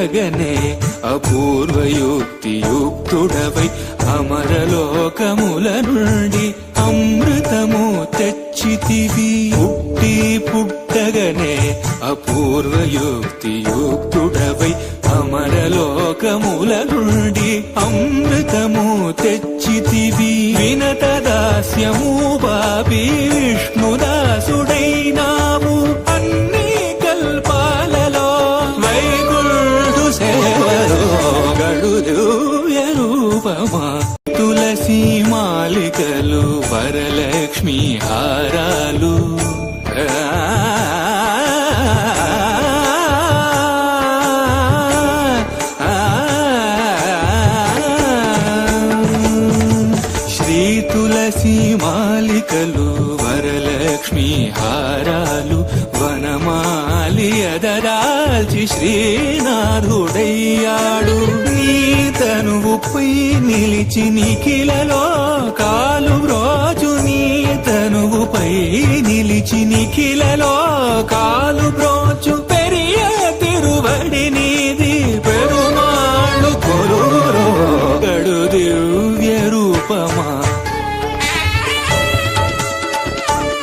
పుట్టగనే అపూర్వయుక్తియుక్తుడవై అమరలోకముల నుండి అమృతము తెచ్చితివి. పుట్టగనే అపూర్వయుక్తియుక్తుడవై అమరలోకముల నుండి అమృతము తెచ్చితివి. వినత దాస్యము బాబి విష్ణుదాసుడైనావు అన్ని కల్పాలలో వైకుంఠు సేవలో గడుదివ్య రూపమా. తులసి మాలికలు వరలక్ష్మి హారాలు శ్రీ తులసి మాలికలు వరలక్ష్మి హారాలు వనమాలి అదరాల్చి శ్రీనాథుడయ్యాడు. నీ తనువుపై నిలిచి నిఖిలలో కాలు బ్రోచు. నీ తనువుపై నిలిచి నిఖిలలో కాలు బ్రో